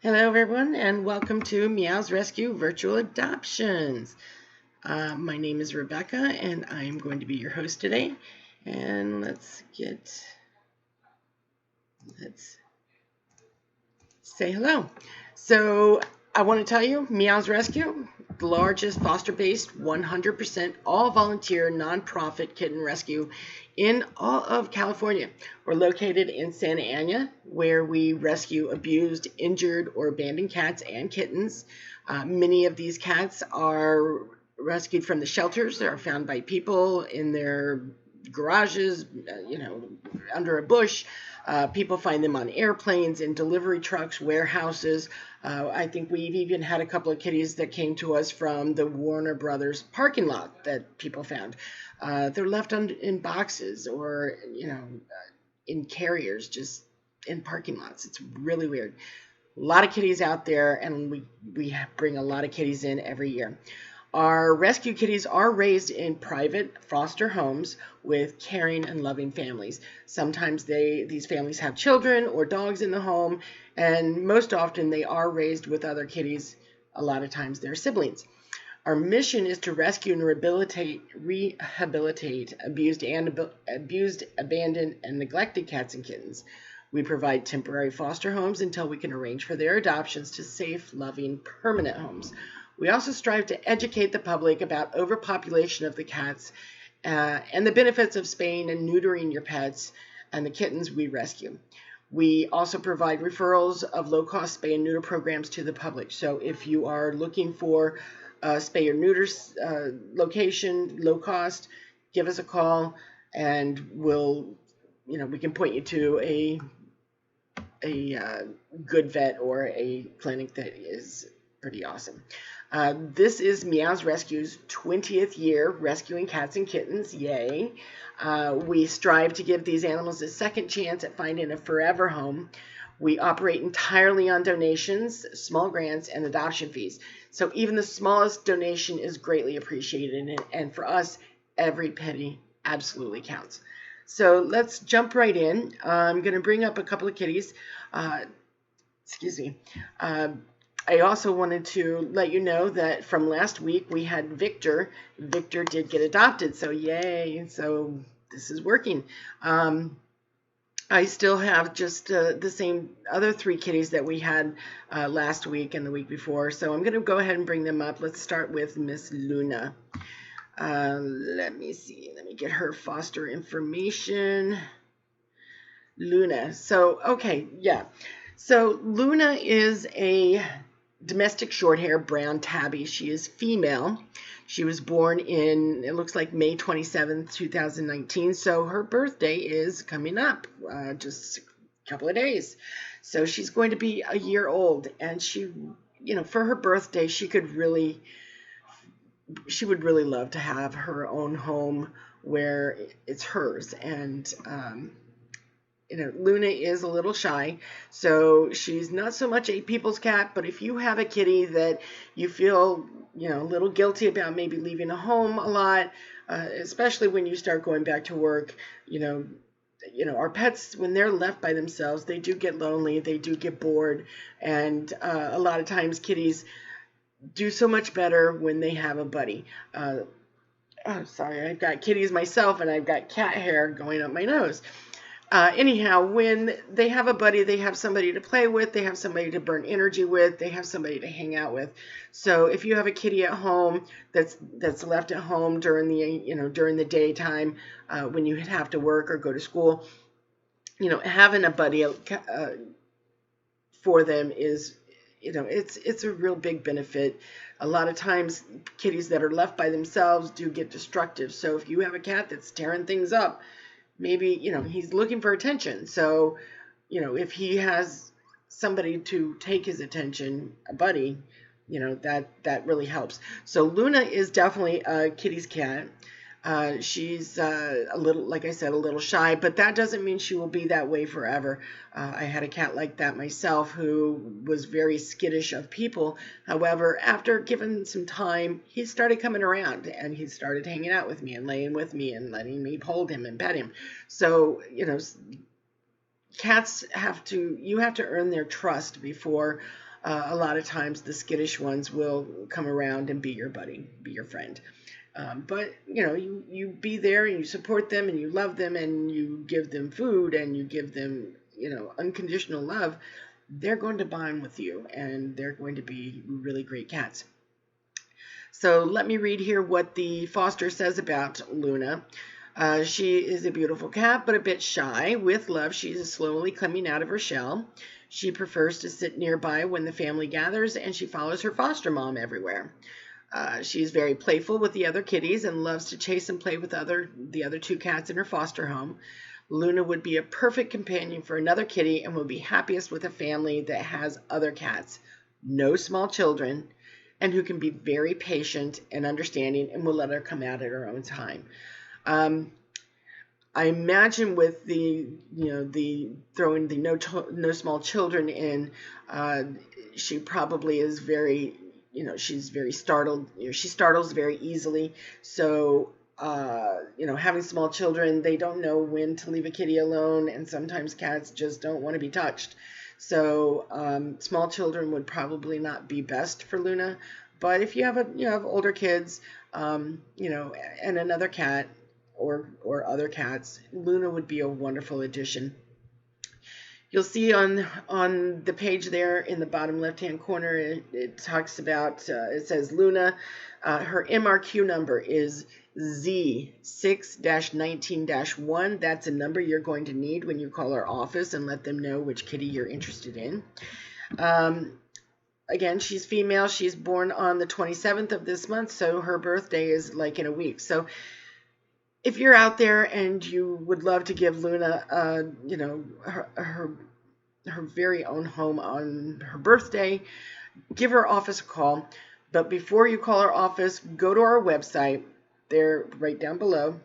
Hello everyone and welcome to MeoowzResQ Virtual Adoptions. My name is Rebecca and I am going to be your host today. And let's say hello. So I want to tell you, MeoowzResQ, the largest foster-based, 100% all-volunteer nonprofit kitten rescue in all of California. We're located in Santa Ana, where we rescue abused, injured, or abandoned cats and kittens. Many of these cats are rescued from the shelters. They are found by people in their garages, under a bush. People find them on airplanes, in delivery trucks, warehouses. I think we've even had a couple of kitties that came to us from the Warner Brothers parking lot that people found. They're left in boxes or, in carriers, just in parking lots. It's really weird. A lot of kitties out there, and we bring a lot of kitties in every year. Our rescue kitties are raised in private foster homes with caring and loving families. Sometimes these families have children or dogs in the home, and most often they are raised with other kitties. A lot of times they're siblings. Our mission is to rescue and rehabilitate abused, abandoned, and neglected cats and kittens. We provide temporary foster homes until we can arrange for their adoptions to safe, loving, permanent homes. We also strive to educate the public about overpopulation of the cats and the benefits of spaying and neutering your pets and the kittens we rescue. We also provide referrals of low-cost spay and neuter programs to the public. So if you are looking for a spay or neuter location, low cost, give us a call and we can point you to a good vet or a clinic that is pretty awesome. This is MeoowzResQ's 20th year rescuing cats and kittens. Yay. We strive to give these animals a second chance at finding a forever home. We operate entirely on donations, small grants, and adoption fees. So even the smallest donation is greatly appreciated. And for us, every penny absolutely counts. So let's jump right in. I'm going to bring up a couple of kitties. Excuse me. I also wanted to let you know that from last week we had Victor. Victor did get adopted, so yay. So this is working. I still have just the same other 3 kitties that we had last week and the week before. So I'm going to go ahead and bring them up. Let's start with Miss Luna. Let me see. Let me get her foster information. Luna. So, okay, yeah. So Luna is a domestic short-hair brown tabby. She is female. She was born in, it looks like May 27th, 2019. So her birthday is coming up, just a couple of days. So she's going to be a year old. And she, for her birthday, she would really love to have her own home where it's hers. And, Luna is a little shy, so she's not so much a people's cat, but if you have a kitty that you feel, a little guilty about maybe leaving a home a lot, especially when you start going back to work, our pets, when they're left by themselves, they do get lonely, they do get bored, and a lot of times kitties do so much better when they have a buddy. Oh, sorry, I've got kitties myself, and I've got cat hair going up my nose. Anyhow, when they have a buddy, they have somebody to play with, they have somebody to burn energy with, they have somebody to hang out with. So if you have a kitty at home that's left at home during the daytime, when you have to work or go to school, having a buddy for them is, it's a real big benefit. A lot of times kitties that are left by themselves do get destructive. So if you have a cat that's tearing things up, maybe, he's looking for attention. So, if he has somebody to take his attention, a buddy, that really helps. So Luna is definitely a kitty's cat. She's a little, like I said, a little shy, but that doesn't mean she will be that way forever. I had a cat like that myself who was very skittish of people. However, after given some time, he started coming around and he started hanging out with me and laying with me and letting me hold him and pet him. So, cats you have to earn their trust before a lot of times the skittish ones will come around and be your buddy, be your friend. But you be there and you support them and you love them and you give them food and you give them unconditional love. They're going to bond with you and they're going to be really great cats. So let me read here what the foster says about Luna. She is a beautiful cat, but a bit shy. With love, she is slowly coming out of her shell. She prefers to sit nearby when the family gathers, and she follows her foster mom everywhere. She's very playful with the other kitties and loves to chase and play with the other two cats in her foster home. Luna would be a perfect companion for another kitty and would be happiest with a family that has other cats, no small children, and who can be very patient and understanding and will let her come out at her own time. I imagine with the throwing the no small children in, she probably is very, she's very startled. She startles very easily. So, having small children, they don't know when to leave a kitty alone, and sometimes cats just don't want to be touched. So, small children would probably not be best for Luna. But if you have older kids, and another cat, or other cats, Luna would be a wonderful addition. You'll see on the page there in the bottom left-hand corner, it talks about, it says Luna, her MRQ number is Z6-19-1. That's a number you're going to need when you call our office and let them know which kitty you're interested in. Again, she's female. She's born on the 27th of this month, so her birthday is like in a week. So if you're out there and you would love to give Luna, her very own home on her birthday, give her office a call. But before you call our office, go to our website. They're right down below.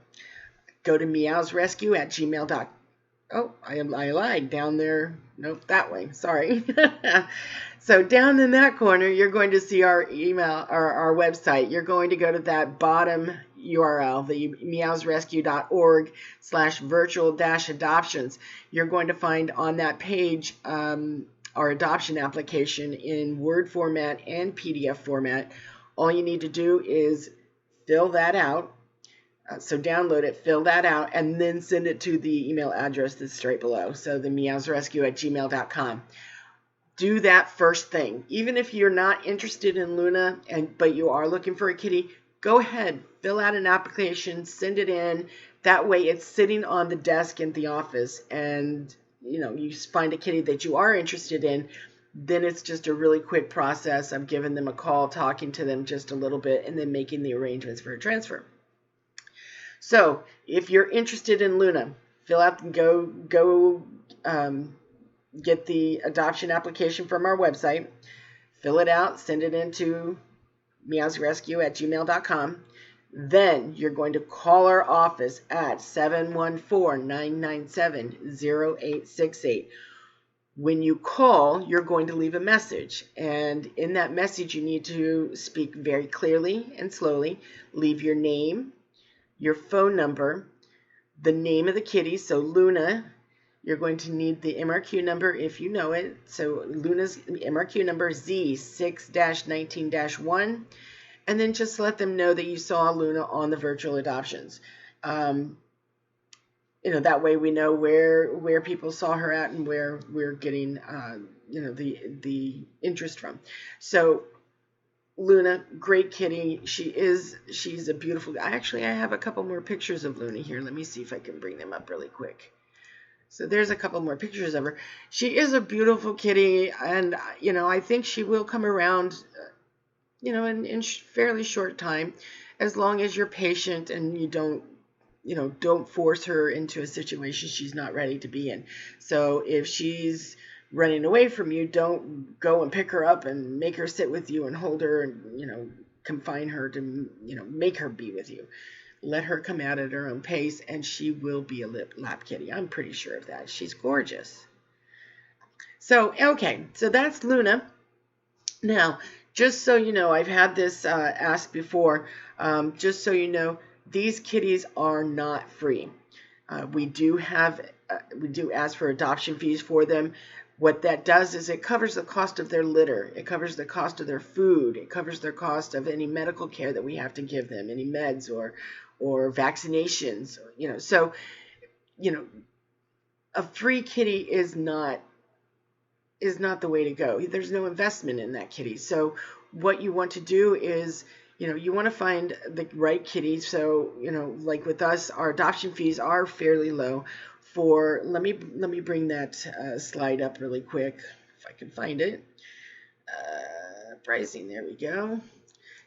Go to MeoowzResQ@gmail.com. Oh, I lied. Down there. Nope, that way. Sorry. So down in that corner, you're going to see our email or our website. You're going to go to that bottom URL, the MeowzResQ.org/virtual-adoptions. You're going to find on that page our adoption application in Word format and PDF format. All you need to do is fill that out. So download it, fill that out, and then send it to the email address that's straight below. So the MeowzResQ@gmail.com. Do that first thing. Even if you're not interested in Luna, but you are looking for a kitty, go ahead, fill out an application, send it in. That way it's sitting on the desk in the office, and you find a kitty that you are interested in, then it's just a really quick process of giving them a call, talking to them just a little bit, and then making the arrangements for a transfer. So if you're interested in Luna, fill out and go get the adoption application from our website, fill it out, send it into MeowzResQ@gmail.com. Then you're going to call our office at 714-997-0868. When you call, you're going to leave a message, and in that message you need to speak very clearly and slowly. Leave your name, your phone number, the name of the kitty. So Luna, you're going to need the MRQ number if you know it. So Luna's MRQ number is Z6-19-1. And then just let them know that you saw Luna on the virtual adoptions. That way we know where people saw her at and where we're getting, the interest from. So Luna, great kitty. She's a beautiful. I have a couple more pictures of Luna here. Let me see if I can bring them up really quick. So there's a couple more pictures of her. She is a beautiful kitty, and I think she will come around, in fairly short time, as long as you're patient and you don't force her into a situation she's not ready to be in. So if she's running away from you, don't go and pick her up and make her sit with you and hold her and, confine her to, make her be with you. Let her come out at her own pace, and she will be a lap kitty. I'm pretty sure of that. She's gorgeous. So, okay, so that's Luna. Now, just so you know, I've had this asked before, just so you know, these kitties are not free. We do ask for adoption fees for them, What that does is it covers the cost of their litter. It covers the cost of their food. It covers their cost of any medical care that we have to give them, any meds or vaccinations. So, a free kitty is not the way to go. There's no investment in that kitty. So what you want to do is, you want to find the right kitty. So, like with us, our adoption fees are fairly low. Let me bring that slide up really quick if I can find it. Pricing, there we go.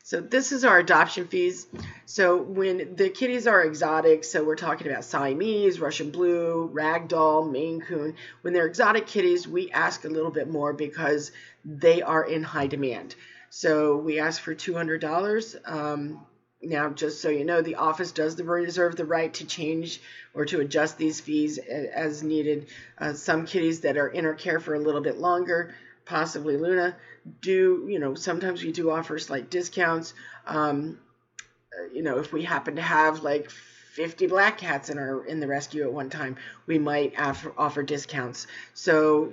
So this is our adoption fees. So when the kitties are exotic, so we're talking about Siamese, Russian Blue, Ragdoll, Maine Coon. When they're exotic kitties, we ask a little bit more because they are in high demand. So we ask for $200. Now, just so you know, the office does reserve the right to change or to adjust these fees as needed. Some kitties that are in our care for a little bit longer, possibly Luna, sometimes we do offer slight discounts. If we happen to have like 50 black cats in the rescue at one time, we might offer discounts. So,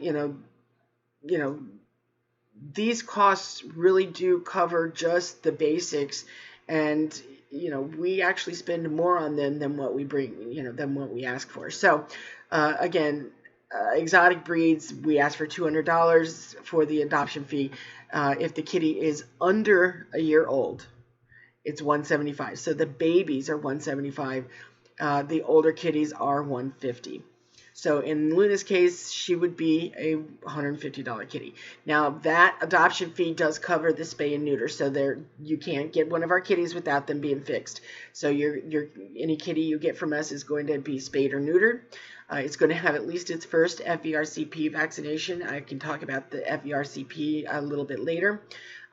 these costs really do cover just the basics, and we actually spend more on them than what we bring, than what we ask for. So again, exotic breeds, we ask for $200 for the adoption fee. If the kitty is under a year old, it's $175. So the babies are $175. The older kitties are $150. So in Luna's case, she would be a $150 kitty. Now that adoption fee does cover the spay and neuter, so you can't get one of our kitties without them being fixed. So any kitty you get from us is going to be spayed or neutered. It's going to have at least its first FERCP vaccination. I can talk about the FERCP a little bit later.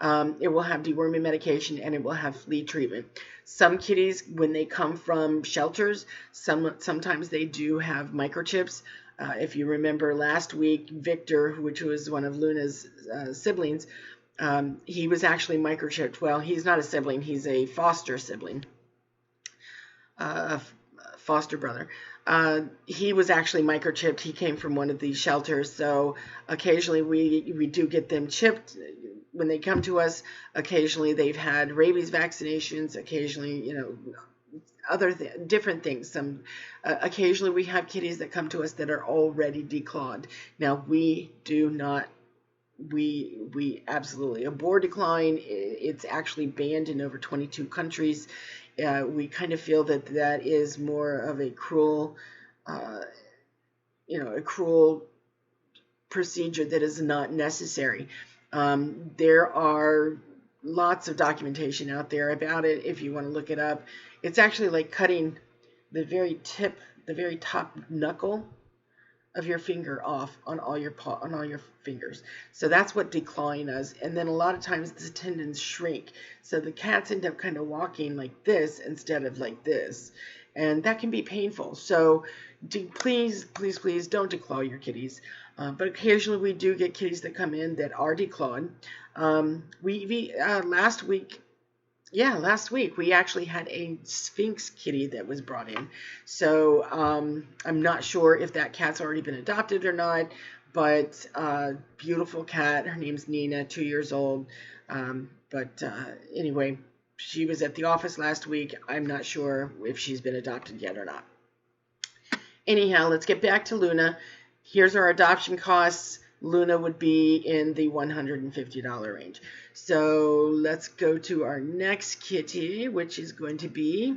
It will have deworming medication, and it will have flea treatment. Some kitties, when they come from shelters, sometimes they do have microchips. If you remember last week, Victor, which was one of Luna's siblings, he was actually microchipped. Well, he's not a sibling. He's a foster sibling, a foster brother. He was actually microchipped. He came from one of these shelters, so occasionally we do get them chipped when they come to us. Occasionally they've had rabies vaccinations. Occasionally, different things. Occasionally we have kitties that come to us that are already declawed. Now we do not. We absolutely abhor decline. It's actually banned in over 22 countries. We kind of feel that is more of a cruel, a cruel procedure that is not necessary. There are lots of documentation out there about it if you want to look it up. It's actually like cutting the very top knuckle of your finger off on all your fingers. So that's what decline is. And then a lot of times the tendons shrink. So the cats end up kind of walking like this instead of like this. And that can be painful. So please don't declaw your kitties. But occasionally we do get kitties that come in that are declawed. Last week we actually had a Sphinx kitty that was brought in. So I'm not sure if that cat's already been adopted or not, but beautiful cat. Her name's Nina, 2 years old. Anyway, she was at the office last week. I'm not sure if she's been adopted yet or not. Anyhow, let's get back to Luna. Here's our adoption costs. Luna would be in the $150 range. So let's go to our next kitty, which is going to be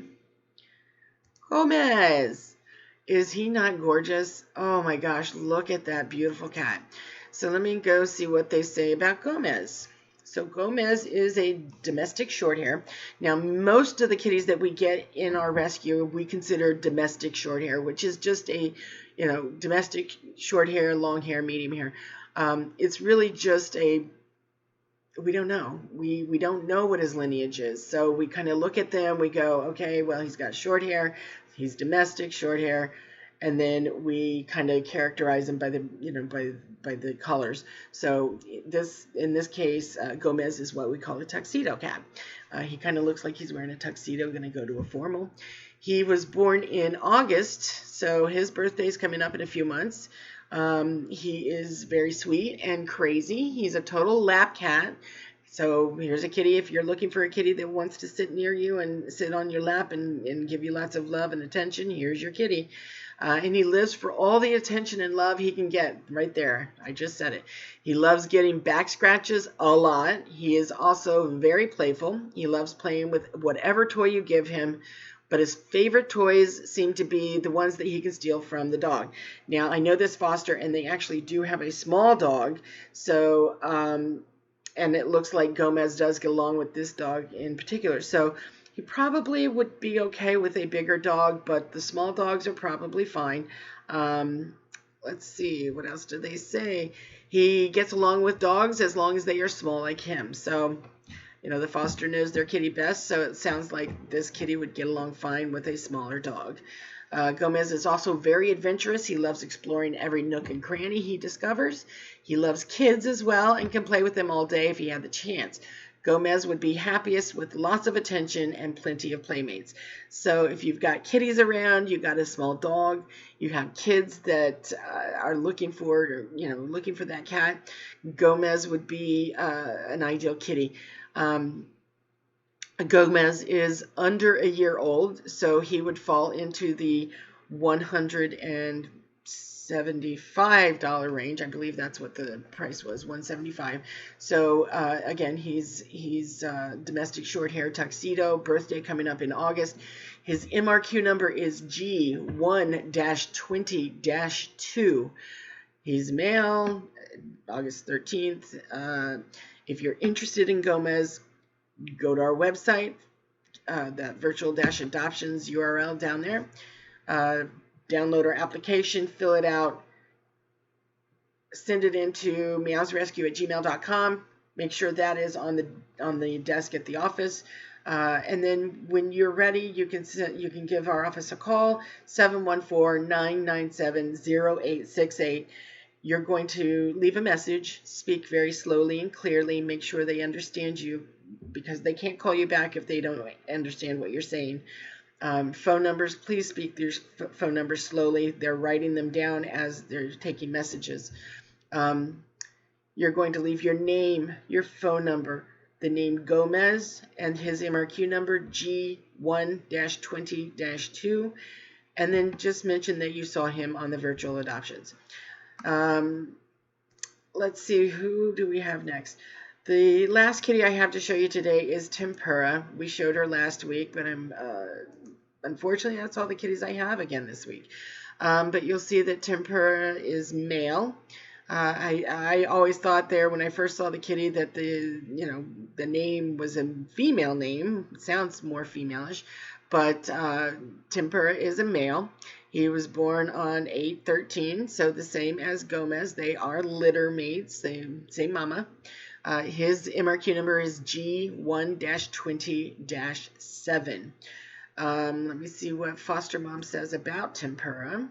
Gomez. Is he not gorgeous? Oh my gosh, look at that beautiful cat. So let me go see what they say about Gomez. So Gomez is a domestic shorthair. Now, most of the kitties that we get in our rescue, we consider domestic shorthair, which is just a, domestic shorthair, long hair, medium hair. It's really just we don't know. We don't know what his lineage is. So we kind of look at them, we go, okay, well, he's got short hair, he's domestic short hair, and then we kind of characterize him by the, by the colors. So in this case, Gomez is what we call a tuxedo cat. He kind of looks like he's wearing a tuxedo, going to go to a formal. He was born in August, so his birthday is coming up in a few months. He is very sweet and crazy. He's a total lap cat. So here's a kitty. If you're looking for a kitty that wants to sit near you and sit on your lap and give you lots of love and attention, here's your kitty. And he lives for all the attention and love he can get. Right there, I just said it. He loves getting back scratches a lot. He is also very playful. He loves playing with whatever toy you give him, but his favorite toys seem to be the ones that he can steal from the dog. Now, I know this foster, and they actually do have a small dog, so and it looks like Gomez does get along with this dog in particular. So he probably would be okay with a bigger dog, but the small dogs are probably fine. Let's see, what else do they say? He gets along with dogs as long as they are small like him. So, you know, the foster knows their kitty best, so it sounds like this kitty would get along fine with a smaller dog. Gomez is also very adventurous. He loves exploring every nook and cranny he discovers. He loves kids as well and can play with them all day if he had the chance. Gomez would be happiest with lots of attention and plenty of playmates. So if you've got kitties around, you've got a small dog, you have kids that are looking for, looking for that cat, Gomez would be an ideal kitty. Gomez is under a year old, so he would fall into the $175 range. I believe that's what the price was, $175. So again, he's domestic short hair tuxedo, birthday coming up in August. His MRQ number is G1-20-2. He's male, August 13th. If you're interested in Gomez, go to our website, that virtual-adoptions URL down there. Download our application, fill it out, send it into MeoowzResQ@gmail.com. Make sure that is on the desk at the office. And then when you're ready, you can give our office a call, 714-997-0868. You're going to leave a message, speak very slowly and clearly, make sure they understand you, because they can't call you back if they don't understand what you're saying. Phone numbers, please speak their phone numbers slowly. They're writing them down as they're taking messages. You're going to leave your name, your phone number, the name Gomez, and his MRQ number, G1-20-2, and then just mention that you saw him on the virtual adoptions. Let's see, who do we have next? The last kitty I have to show you today is Tempura. We showed her last week, but unfortunately, that's all the kitties I have again this week. But you'll see that Tempura is male. I always thought there when I first saw the kitty that the name was a female name. It sounds more femalish, but Tempura is a male. He was born on 8/13, so the same as Gomez. They are litter mates, same mama. His MRQ number is G1-20-7. Let me see what foster mom says about Tempura.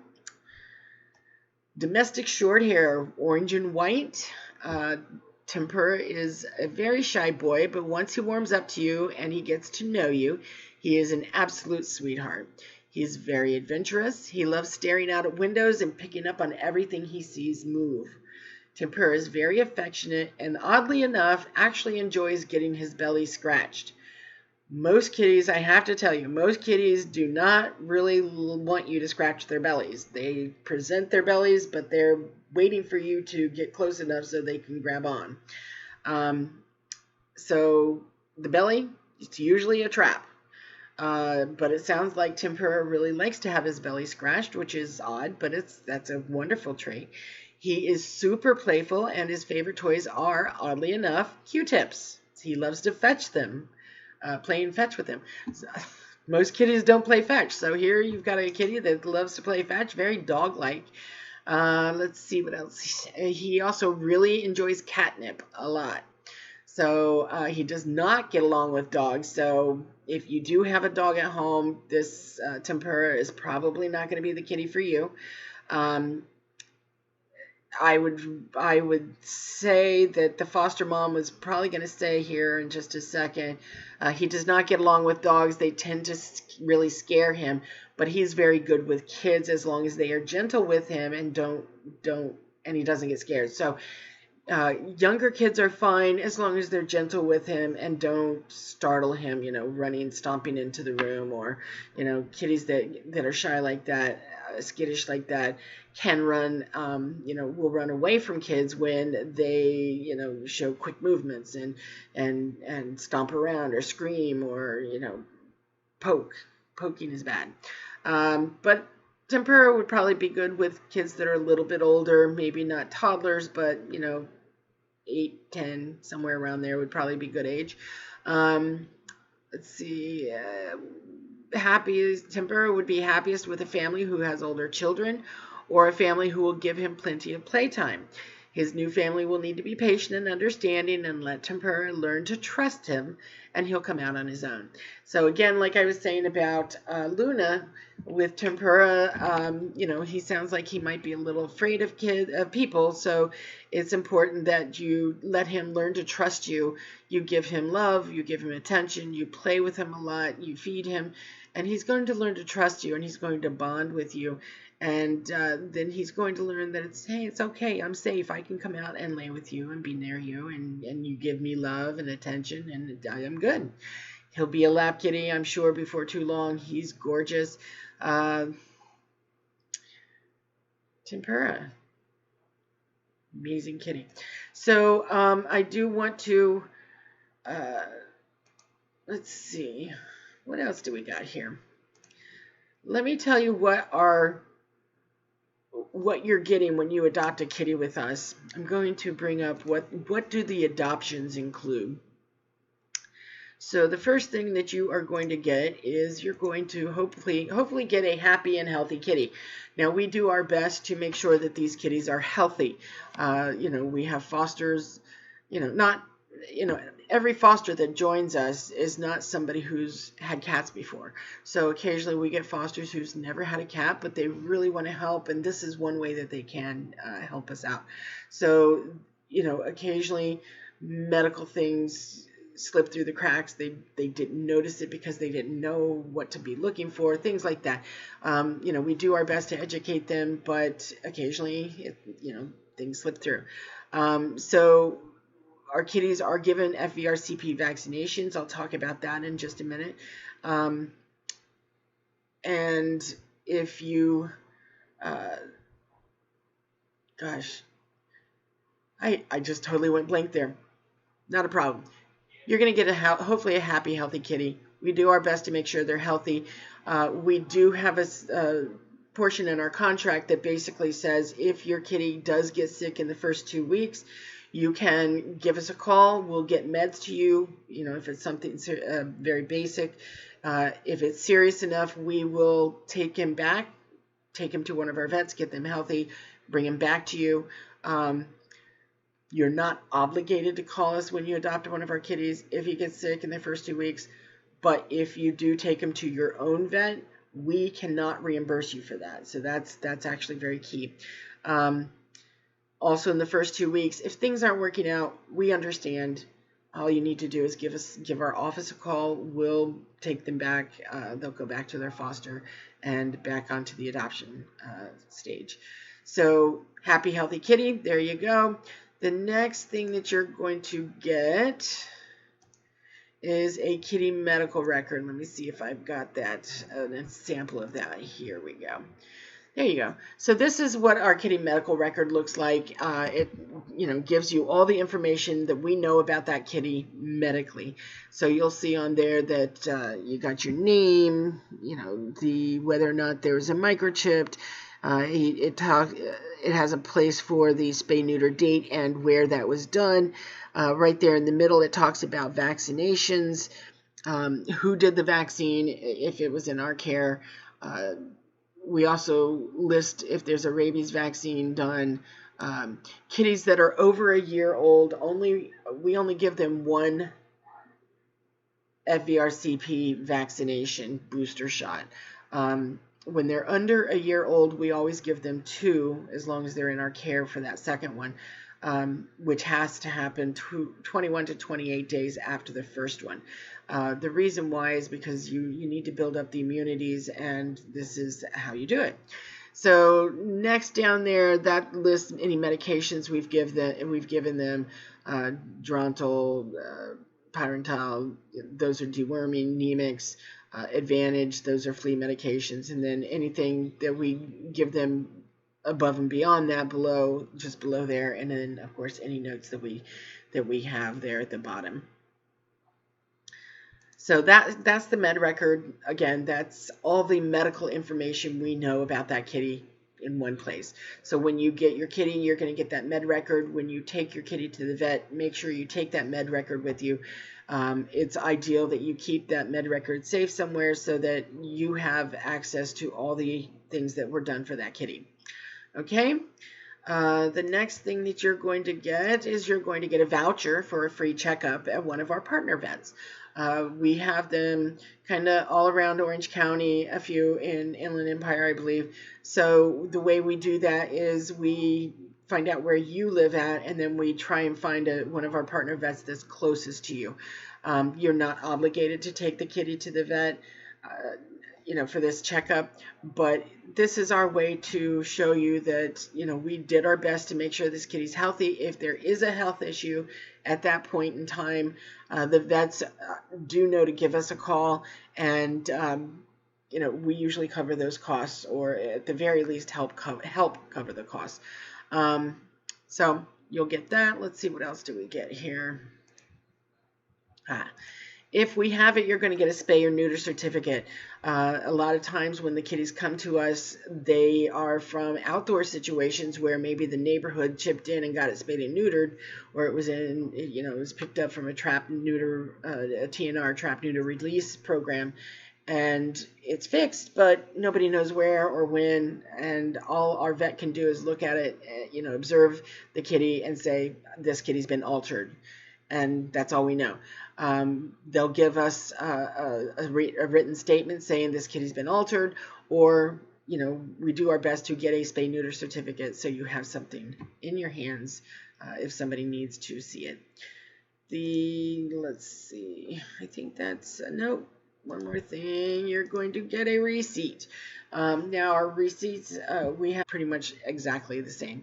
Domestic short hair, orange and white. Tempura is a very shy boy, but once he warms up to you and he gets to know you, he is an absolute sweetheart. He's very adventurous. He loves staring out at windows and picking up on everything he sees move. Tempura is very affectionate and, oddly enough, actually enjoys getting his belly scratched. Most kitties, I have to tell you, most kitties do not really want you to scratch their bellies. They present their bellies, but they're waiting for you to get close enough so they can grab on. So the belly, it's usually a trap. But it sounds like Tempura really likes to have his belly scratched, which is odd, but that's a wonderful trait. He is super playful, and his favorite toys are, oddly enough, Q-tips. He loves to fetch them, playing fetch with them. So, most kitties don't play fetch, so here you've got a kitty that loves to play fetch, very dog-like. Let's see what else. He also really enjoys catnip a lot. So he does not get along with dogs. So if you do have a dog at home, this Tempura is probably not going to be the kitty for you. I would say that the foster mom was probably going to stay here in just a second. He does not get along with dogs. They tend to really scare him, but he's very good with kids as long as they are gentle with him and and he doesn't get scared. So younger kids are fine as long as they're gentle with him and don't startle him, running, stomping into the room, or, kitties that are shy like that, skittish like that, can run, will run away from kids when they, show quick movements and stomp around or scream or, poke. Poking is bad. But Tempura would probably be good with kids that are a little bit older, maybe not toddlers, but, 8, 10, somewhere around there would probably be good age. Let's see. Tempura would be happiest with a family who has older children or a family who will give him plenty of playtime. His new family will need to be patient and understanding and let Tempura learn to trust him, and he'll come out on his own. So again, like I was saying about Luna, with Tempura, he sounds like he might be a little afraid of people, so it's important that you let him learn to trust you. You give him love, you give him attention, you play with him a lot, you feed him, and he's going to learn to trust you, and he's going to bond with you. And then he's going to learn that hey, it's okay, I'm safe, I can come out and lay with you and be near you, and you give me love and attention, and I am good. He'll be a lap kitty, I'm sure, before too long. He's gorgeous. Tempura. Amazing kitty. So I do want to, let's see, what else do we got here? Let me tell you what you're getting when you adopt a kitty with us. I'm going to bring up what do the adoptions include. So the first thing that you are going to get is you're going to hopefully get a happy and healthy kitty. Now, we do our best to make sure that these kitties are healthy. We have fosters, every foster that joins us is not somebody who's had cats before. So occasionally we get fosters who's never had a cat, but they really want to help, and this is one way that they can help us out. So, occasionally medical things slip through the cracks. They didn't notice it because they didn't know what to be looking for, things like that. We do our best to educate them, but occasionally, things slip through. So our kitties are given FVRCP vaccinations. I'll talk about that in just a minute. And if you, gosh, I just totally went blank there. Not a problem. You're going to get hopefully a happy, healthy kitty. We do our best to make sure they're healthy. We do have a portion in our contract that basically says if your kitty does get sick in the first 2 weeks, you can give us a call. We'll get meds to you, if it's something very basic. If it's serious enough, we will take him to one of our vets, get them healthy, bring him back to you. You're not obligated to call us when you adopt one of our kitties if he gets sick in the first 2 weeks. But if you do take him to your own vet, we cannot reimburse you for that. So that's actually very key. Also, in the first 2 weeks, if things aren't working out, we understand. All you need to do is give our office a call. We'll take them back. They'll go back to their foster and back onto the adoption stage. So happy, healthy kitty. There you go. The next thing that you're going to get is a kitty medical record. Let me see if I've got that, a sample of that. Here we go. There you go. So this is what our kitty medical record looks like. It gives you all the information that we know about that kitty medically. So you'll see on there that you got your name, whether or not there was a microchip. It has a place for the spay-neuter date and where that was done. Right there in the middle, it talks about vaccinations, who did the vaccine, if it was in our care. We also list if there's a rabies vaccine done. Kitties that are over a year old, we only give them one FVRCP vaccination booster shot. when they're under a year old, we always give them 2 as long as they're in our care for that second one, which has to happen 21 to 28 days after the first one. The reason why is because you need to build up the immunities, and this is how you do it. So next down there, that lists any medications we've given them, Drontal, Pyrantel, those are deworming, Nemix, Advantage, those are flea medications, and then anything that we give them above and beyond that below, just below there, and then of course any notes that we have there at the bottom. So that's the med record. Again, that's all the medical information we know about that kitty in one place. So when you get your kitty, you're going to get that med record. When you take your kitty to the vet, make sure you take that med record with you. It's ideal that you keep that med record safe somewhere so that you have access to all the things that were done for that kitty. Okay? The next thing that you're going to get is you're going to get a voucher for a free checkup at one of our partner vets. We have them kind of all around Orange County, a few in Inland Empire, I believe. So the way we do that is we find out where you live at, and then we try and find one of our partner vets that's closest to you. You're not obligated to take the kitty to the vet, for this checkup, but this is our way to show you that, we did our best to make sure this kitty's healthy. If there is a health issue at that point in time, the vets do know to give us a call, and we usually cover those costs, or at the very least help cover the costs. So you'll get that. Let's see, what else do we get here? If we have it, you're going to get a spay or neuter certificate. A lot of times when the kitties come to us, they are from outdoor situations where maybe the neighborhood chipped in and got it spayed and neutered, or it was it was picked up from a trap neuter, a TNR, trap neuter release program, and it's fixed, but nobody knows where or when, and all our vet can do is look at it, observe the kitty and say, this kitty's been altered. And that's all we know. They'll give us a written statement saying this kitty's been altered, or, we do our best to get a spay-neuter certificate so you have something in your hands if somebody needs to see it. Let's see, I think that's, nope, one more thing, you're going to get a receipt. Now our receipts, we have pretty much exactly the same.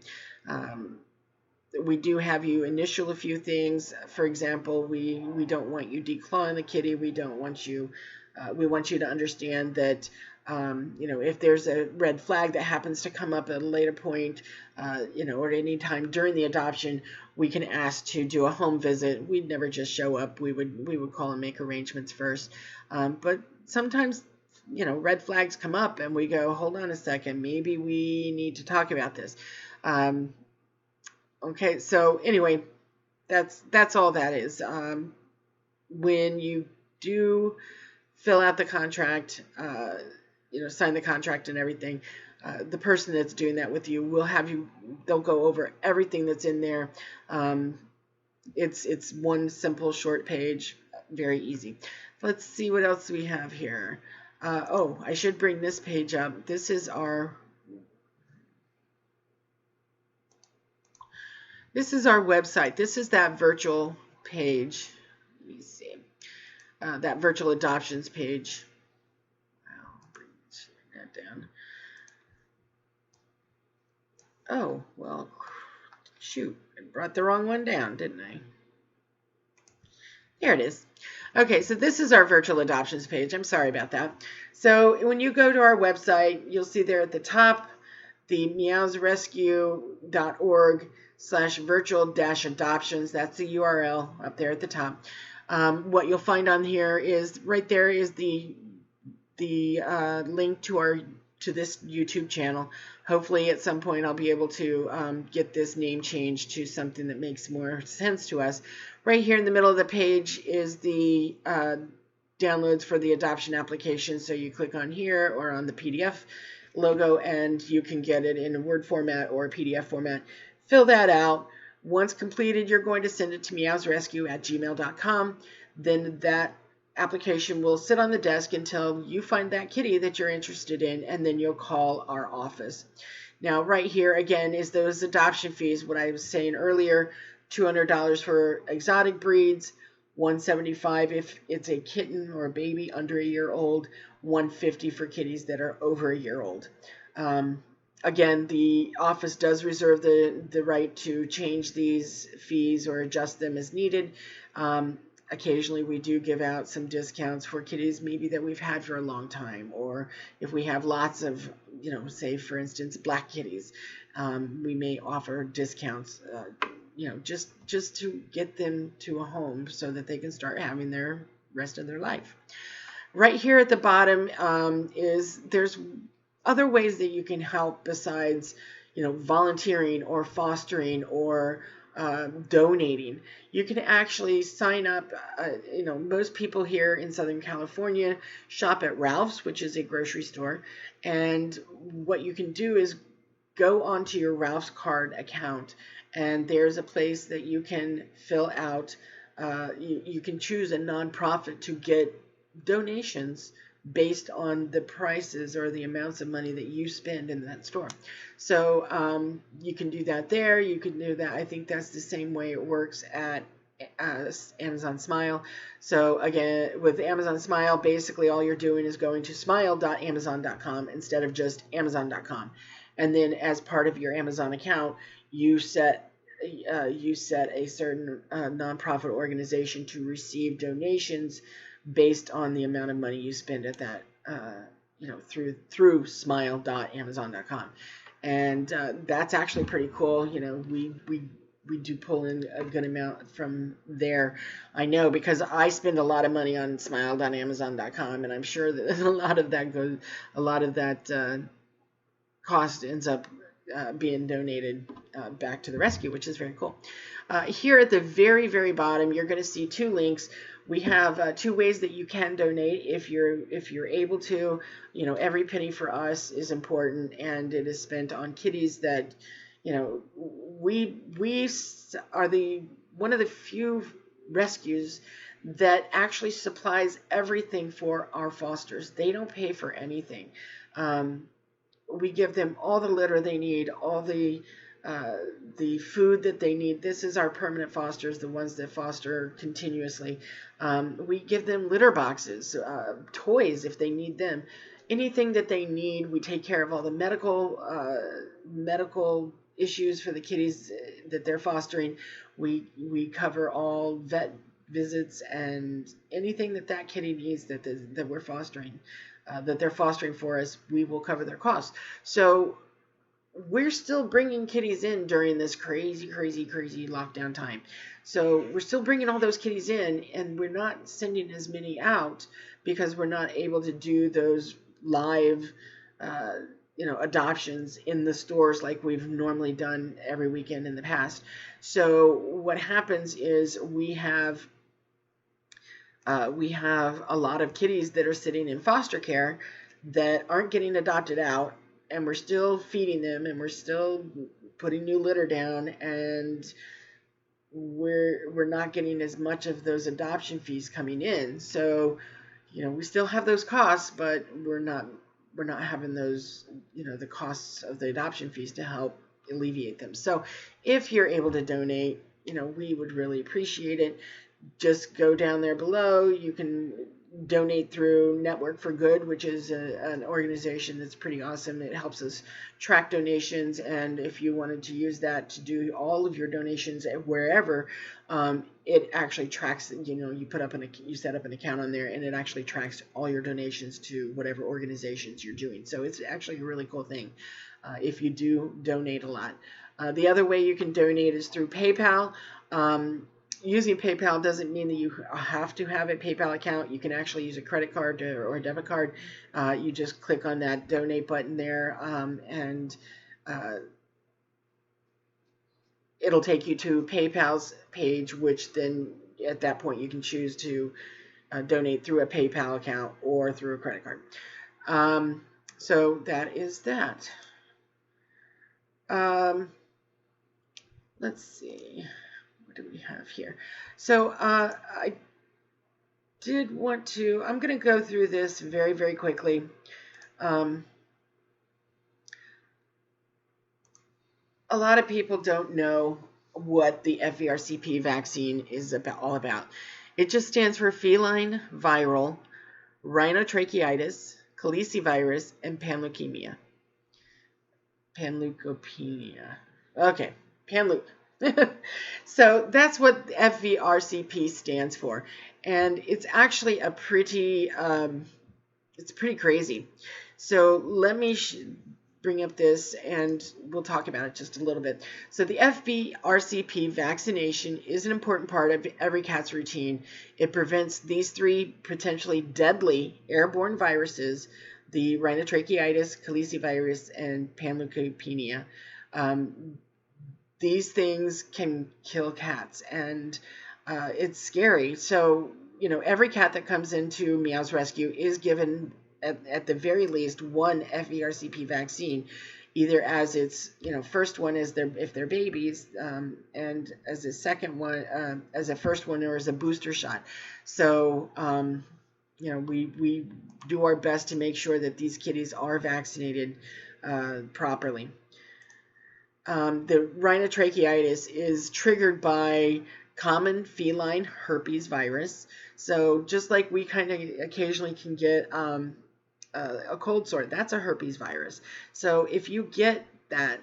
We do have you initial a few things. For example, we don't want you declawing the kitty. We don't want you, we want you to understand that, if there's a red flag that happens to come up at a later point, or at any time during the adoption, we can ask to do a home visit. We'd never just show up. We would call and make arrangements first. But sometimes, red flags come up and we go, hold on a second, maybe we need to talk about this. Okay, so anyway, that's all that is. When you do fill out the contract, sign the contract and everything, the person that's doing that with you will have you, they'll go over everything that's in there. It's one simple short page, very easy. Let's see what else we have here. Oh, I should bring this page up. This is our website. This is that virtual page. Let me see. That virtual adoptions page. I'll bring that down. Oh, well, shoot. I brought the wrong one down, didn't I? There it is. Okay, so this is our virtual adoptions page. I'm sorry about that. So when you go to our website, you'll see there at the top, the MeoowzResQ.org/virtual-adoptions. That's the URL up there at the top. What you'll find on here is right there is the link to this YouTube channel. Hopefully at some point I'll be able to get this name changed to something that makes more sense to us. Right here in the middle of the page is the downloads for the adoption application. So you click on here or on the PDF logo and you can get it in a Word format or a PDF format. Fill that out. Once completed, you're going to send it to MeoowzResQ@gmail.com. Then that application will sit on the desk until you find that kitty that you're interested in, and then you'll call our office. Now, right here again is those adoption fees. What I was saying earlier, $200 for exotic breeds, $175 if it's a kitten or a baby under a year old, $150 for kitties that are over a year old. Again, the office does reserve the right to change these fees or adjust them as needed. Occasionally we do give out some discounts for kitties maybe that we've had for a long time, or if we have lots of, say for instance black kitties, we may offer discounts, just to get them to a home so that they can start having their rest of their life. Right here at the bottom there's other ways that you can help besides volunteering or fostering or donating. You can actually sign up. Most people here in Southern California shop at Ralph's, which is a grocery store, and what you can do is go onto your Ralph's card account, and there's a place that you can fill out. You can choose a nonprofit to get donations based on the prices or the amounts of money that you spend in that store. So you can do that there. You can do that. I think that's the same way it works at Amazon Smile. So again, with Amazon Smile, basically all you're doing is going to smile.amazon.com instead of just amazon.com. And then as part of your Amazon account, you set a certain nonprofit organization to receive donations based on the amount of money you spend at that, through smile.amazon.com. And that's actually pretty cool. We do pull in a good amount from there. I know, because I spend a lot of money on smile.amazon.com, and I'm sure that a lot of that cost ends up being donated back to the rescue, which is very cool. Here at the very, very bottom, you're going to see two links. We have two ways that you can donate if you're able to. Every penny for us is important, and it is spent on kitties that, we are one of the few rescues that actually supplies everything for our fosters. They don't pay for anything. We give them all the litter they need, all the food that they need. This is our permanent fosters, the ones that foster continuously. We give them litter boxes, toys if they need them, anything that they need. We take care of all the medical issues for the kitties that they're fostering. We cover all vet visits and anything that kitty needs that we're fostering, that they're fostering for us. We will cover their costs. So we're still bringing kitties in during this crazy lockdown time. So we're still bringing all those kitties in, and we're not sending as many out because we're not able to do those live adoptions in the stores like we've normally done every weekend in the past. So what happens is we have a lot of kitties that are sitting in foster care that aren't getting adopted out, and we're still feeding them, and we're still putting new litter down, and we're not getting as much of those adoption fees coming in. So we still have those costs, but we're not having those, the costs of the adoption fees to help alleviate them. So if you're able to donate, we would really appreciate it. Just go down there below. You can donate through Network for Good, which is an organization that's pretty awesome. It helps us track donations, and if you wanted to use that to do all of your donations wherever, it actually tracks. You set up an account on there, and it actually tracks all your donations to whatever organizations you're doing. So it's actually a really cool thing if you do donate a lot. The other way you can donate is through PayPal. Using PayPal doesn't mean that you have to have a PayPal account. You can actually use a credit card or a debit card. You just click on that donate button there, and it'll take you to PayPal's page, which then at that point you can choose to donate through a PayPal account or through a credit card. So that is that. Let's see. Do we have here? So I did want to, I'm going to go through this very, very quickly. A lot of people don't know what the FVRCP vaccine is all about. It just stands for feline viral rhinotracheitis, calicivirus, and panleukemia. Panleukopenia. Okay, panleup. So that's what FVRCP stands for, and it's actually a pretty, it's pretty crazy. So let me bring up this, and we'll talk about it just a little bit. So the FVRCP vaccination is an important part of every cat's routine. It prevents these three potentially deadly airborne viruses: the rhinotracheitis, calicivirus, and panleukopenia. These things can kill cats, and it's scary. So, you know, every cat that comes into MeoowzResQ is given at the very least one FVRCP vaccine, either as its, you know, first one as if they're babies, and as a second one, as a first one, or as a booster shot. So, you know, we do our best to make sure that these kitties are vaccinated properly. The rhinotracheitis is triggered by common feline herpes virus. So just like we kind of occasionally can get a cold sore, that's a herpes virus. So if you get that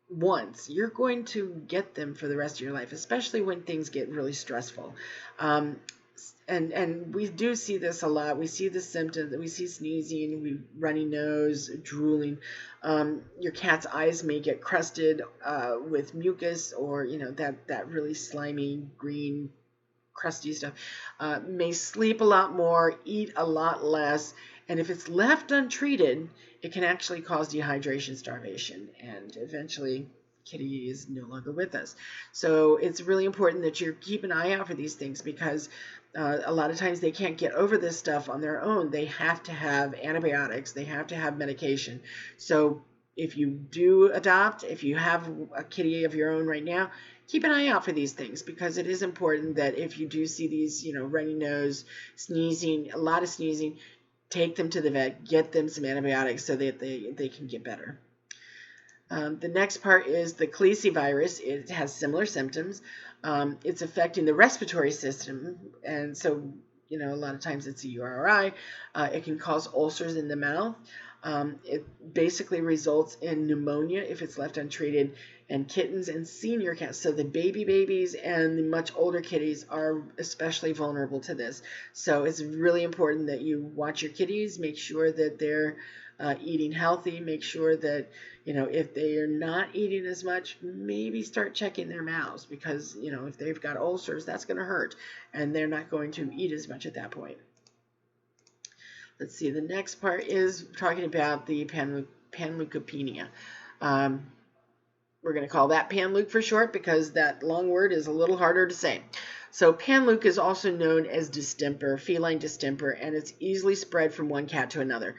once, you're going to get them for the rest of your life, especially when things get really stressful. And we do see this a lot. We see the symptoms. We see sneezing, runny nose, drooling. Your cat's eyes may get crusted with mucus, or, you know, that really slimy green crusty stuff. May sleep a lot more, eat a lot less, and if it's left untreated, it can actually cause dehydration, starvation, and eventually kitty is no longer with us. So it's really important that you keep an eye out for these things, because a lot of times they can't get over this stuff on their own. They have to have antibiotics. They have to have medication. So if you do adopt, if you have a kitty of your own right now, keep an eye out for these things, because it is important that if you do see these, you know, runny nose, sneezing, a lot of sneezing, take them to the vet, get them some antibiotics so that they can get better. The next part is the calicivirus. It has similar symptoms. It's affecting the respiratory system, and so, you know, a lot of times it's a URI. It can cause ulcers in the mouth. It basically results in pneumonia if it's left untreated, and kittens and senior cats, so the babies and the much older kitties, are especially vulnerable to this. So it's really important that you watch your kitties, make sure that they're eating healthy, make sure that, you know, if they are not eating as much, maybe start checking their mouths, because, you know, if they've got ulcers, that's going to hurt, and they're not going to eat as much at that point. Let's see, the next part is talking about the panleukopenia. We're going to call that panleuk for short, because that long word is a little harder to say. So panleuk is also known as distemper, feline distemper, and it's easily spread from one cat to another.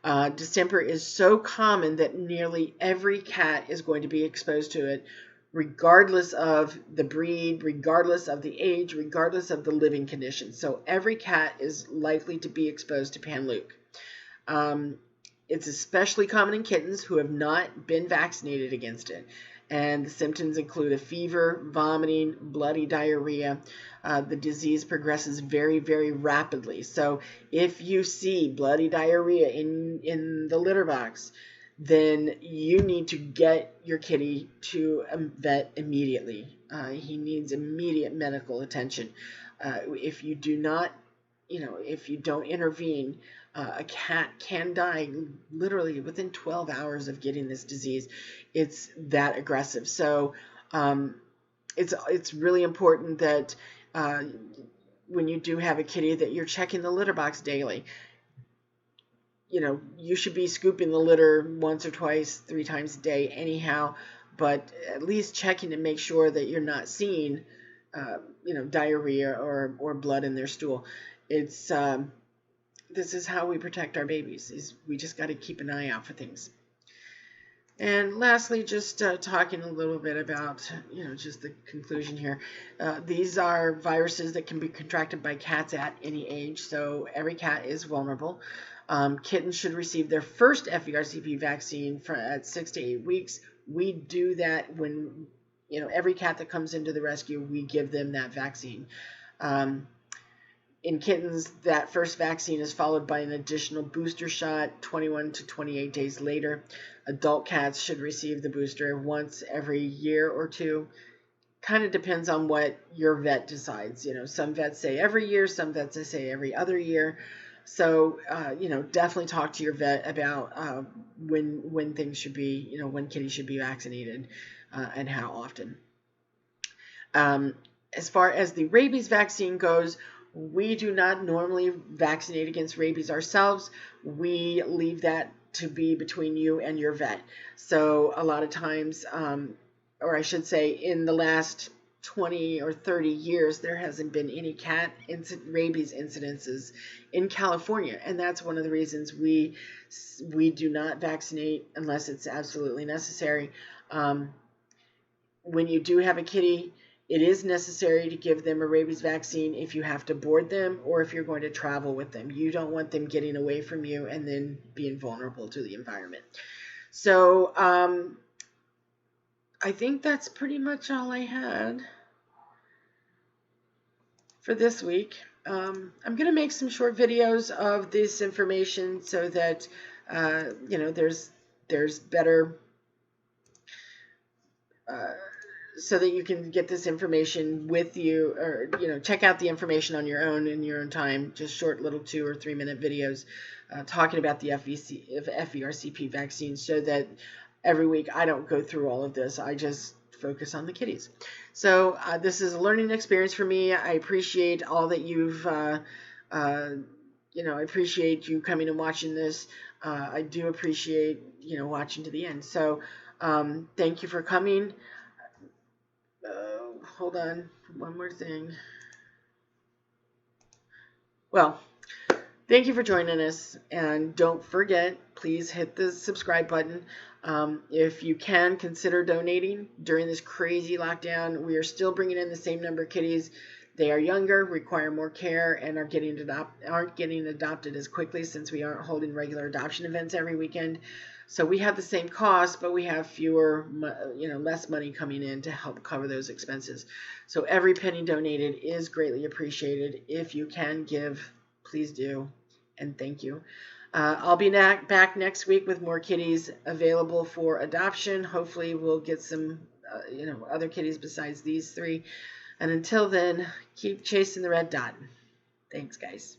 Distemper is so common that nearly every cat is going to be exposed to it, regardless of the breed, regardless of the age, regardless of the living conditions. So every cat is likely to be exposed to panleuk. It's especially common in kittens who have not been vaccinated against it. And the symptoms include a fever, vomiting, bloody diarrhea. The disease progresses very, very rapidly. So if you see bloody diarrhea in the litter box, then you need to get your kitty to a vet immediately. He needs immediate medical attention. If you do not, you know, if you don't intervene, a cat can die literally within 12 hours of getting this disease. It's that aggressive. So it's really important that when you do have a kitty, that you're checking the litter box daily. You know, you should be scooping the litter once or twice, 3 times a day anyhow, but at least checking to make sure that you're not seeing, you know, diarrhea or blood in their stool. It's this is how we protect our babies. Is we just got to keep an eye out for things. And lastly, just talking a little bit about, just the conclusion here. These are viruses that can be contracted by cats at any age, so every cat is vulnerable. Kittens should receive their first FERCP vaccine at 6 to 8 weeks. We do that when, every cat that comes into the rescue, we give them that vaccine. In kittens, that first vaccine is followed by an additional booster shot 21 to 28 days later. Adult cats should receive the booster once every year or two. Kind of depends on what your vet decides. Some vets say every year, some vets say every other year. So, definitely talk to your vet about when things should be, when kitties should be vaccinated and how often. As far as the rabies vaccine goes, we do not normally vaccinate against rabies ourselves. We leave that to be between you and your vet. So a lot of times, or I should say in the last 20 or 30 years, there hasn't been any cat rabies incidences in California. And that's one of the reasons we do not vaccinate unless it's absolutely necessary. When you do have a kitty, it is necessary to give them a rabies vaccine if you have to board them or if you're going to travel with them. You don't want them getting away from you and then being vulnerable to the environment. So I think that's pretty much all I had for this week. I'm going to make some short videos of this information so that, there's better... so that you can get this information with you, or check out the information on your own in your own time. Just short little 2 or 3 minute videos talking about the FERCP vaccine, so that every week I don't go through all of this. I just focus on the kitties. So this is a learning experience for me. I appreciate all that you've I appreciate you coming and watching this. I do appreciate watching to the end. So thank you for coming. Hold on, one more thing. Well, thank you for joining us, and don't forget, please hit the subscribe button. If you can, consider donating during this crazy lockdown. We are still bringing in the same number of kitties. They are younger, require more care, and aren't getting adopted as quickly, since we aren't holding regular adoption events every weekend. So we have the same cost, but we have fewer, less money coming in to help cover those expenses. So every penny donated is greatly appreciated. If you can give, please do, and thank you. I'll be back next week with more kitties available for adoption. Hopefully we'll get some, other kitties besides these 3. And until then, keep chasing the red dot. Thanks, guys.